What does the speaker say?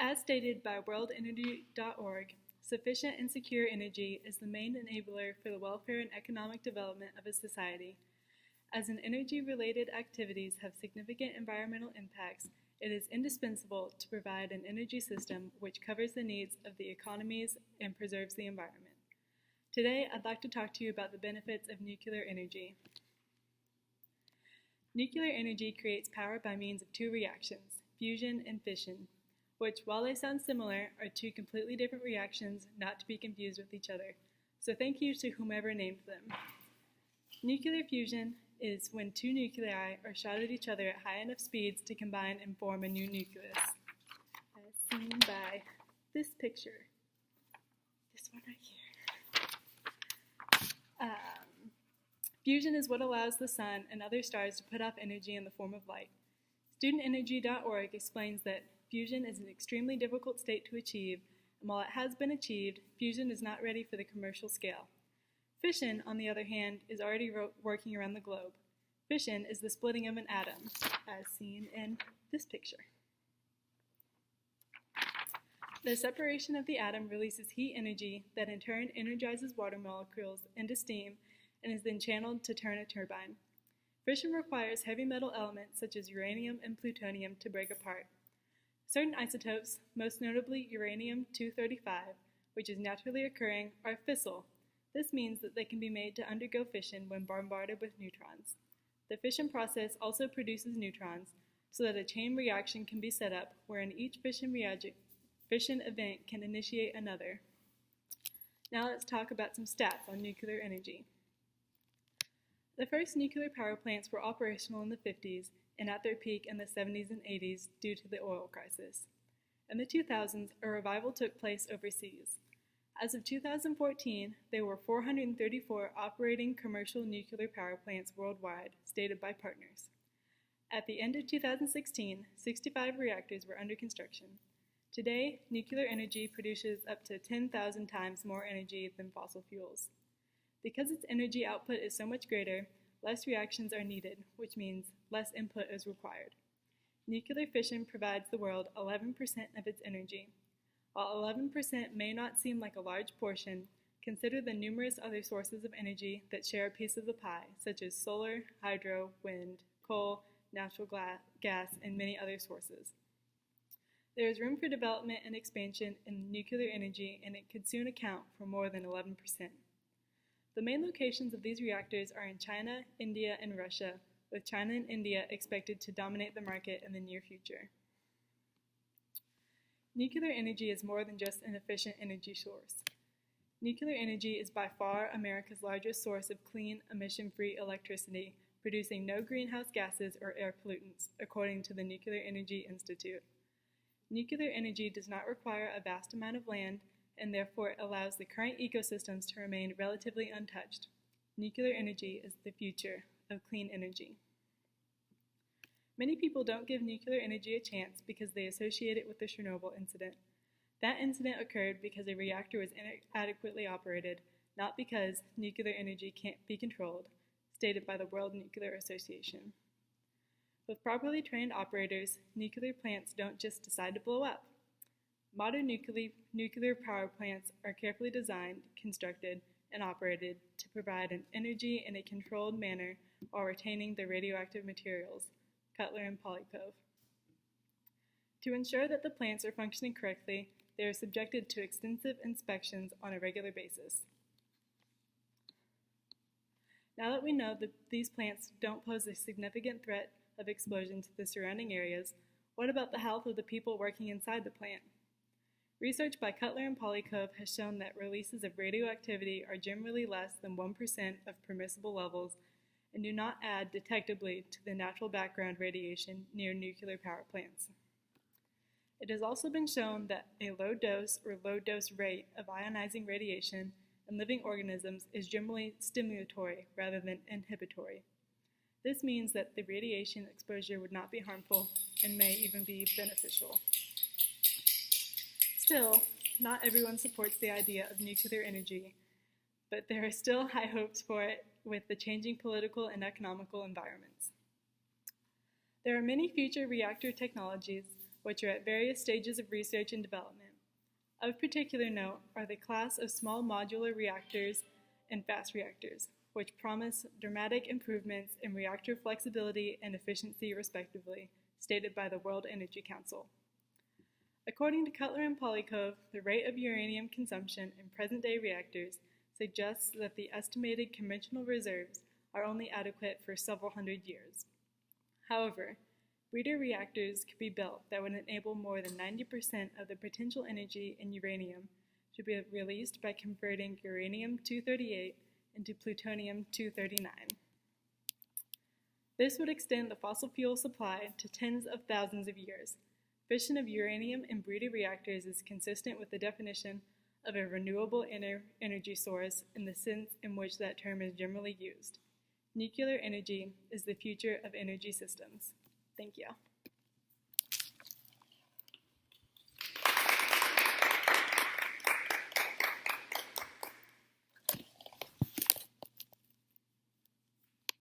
As stated by worldenergy.org, sufficient and secure energy is the main enabler for the welfare and economic development of a society. As energy-related activities have significant environmental impacts, it is indispensable to provide an energy system which covers the needs of the economies and preserves the environment. Today, I'd like to talk to you about the benefits of nuclear energy. Nuclear energy creates power by means of two reactions, fusion and fission, which, while they sound similar, are two completely different reactions not to be confused with each other. So thank you to whomever named them. Nuclear fusion is when two nuclei are shot at each other at high enough speeds to combine and form a new nucleus, as seen by this picture. This one right here. Fusion is what allows the sun and other stars to put off energy in the form of light. StudentEnergy.org explains that fusion is an extremely difficult state to achieve, and while it has been achieved, fusion is not ready for the commercial scale. Fission, on the other hand, is already working around the globe. Fission is the splitting of an atom, as seen in this picture. The separation of the atom releases heat energy that in turn energizes water molecules into steam and is then channeled to turn a turbine. Fission requires heavy metal elements such as uranium and plutonium to break apart. Certain isotopes, most notably uranium-235, which is naturally occurring, are fissile. This means that they can be made to undergo fission when bombarded with neutrons. The fission process also produces neutrons, so that a chain reaction can be set up wherein each fission event can initiate another. Now let's talk about some stats on nuclear energy. The first nuclear power plants were operational in the 50s and at their peak in the 70s and 80s due to the oil crisis. In the 2000s, a revival took place overseas. As of 2014, there were 434 operating commercial nuclear power plants worldwide, stated by partners. At the end of 2016, 65 reactors were under construction. Today, nuclear energy produces up to 10,000 times more energy than fossil fuels. Because its energy output is so much greater, less reactions are needed, which means less input is required. Nuclear fission provides the world 11% of its energy. While 11% may not seem like a large portion, consider the numerous other sources of energy that share a piece of the pie, such as solar, hydro, wind, coal, natural gas, and many other sources. There is room for development and expansion in nuclear energy, and it could soon account for more than 11%. The main locations of these reactors are in China, India, and Russia, with China and India expected to dominate the market in the near future. Nuclear energy is more than just an efficient energy source. Nuclear energy is by far America's largest source of clean, emission-free electricity, producing no greenhouse gases or air pollutants, according to the Nuclear Energy Institute. Nuclear energy does not require a vast amount of land, and therefore it allows the current ecosystems to remain relatively untouched. Nuclear energy is the future of clean energy. Many people don't give nuclear energy a chance because they associate it with the Chernobyl incident. That incident occurred because a reactor was inadequately operated, not because nuclear energy can't be controlled, stated by the World Nuclear Association. With properly trained operators, nuclear plants don't just decide to blow up. Modern nuclear power plants are carefully designed, constructed, and operated to provide an energy in a controlled manner while retaining the radioactive materials, Cutler and Polyakov. To ensure that the plants are functioning correctly, they are subjected to extensive inspections on a regular basis. Now that we know that these plants don't pose a significant threat of explosion to the surrounding areas, what about the health of the people working inside the plant? Research by Cutler and Polyakov has shown that releases of radioactivity are generally less than 1% of permissible levels and do not add detectably to the natural background radiation near nuclear power plants. It has also been shown that a low dose or low dose rate of ionizing radiation in living organisms is generally stimulatory rather than inhibitory. This means that the radiation exposure would not be harmful and may even be beneficial. Still, not everyone supports the idea of nuclear energy, but there are still high hopes for it with the changing political and economical environments. There are many future reactor technologies, which are at various stages of research and development. Of particular note are the class of small modular reactors and fast reactors, which promise dramatic improvements in reactor flexibility and efficiency respectively, stated by the World Energy Council. According to Cutler and Polyakov, the rate of uranium consumption in present-day reactors suggests that the estimated conventional reserves are only adequate for several hundred years. However, breeder reactors could be built that would enable more than 90% of the potential energy in uranium to be released by converting uranium-238 into plutonium-239. This would extend the fossil fuel supply to tens of thousands of years. Fission of uranium in breeder reactors is consistent with the definition of a renewable energy source in the sense in which that term is generally used. Nuclear energy is the future of energy systems. Thank you.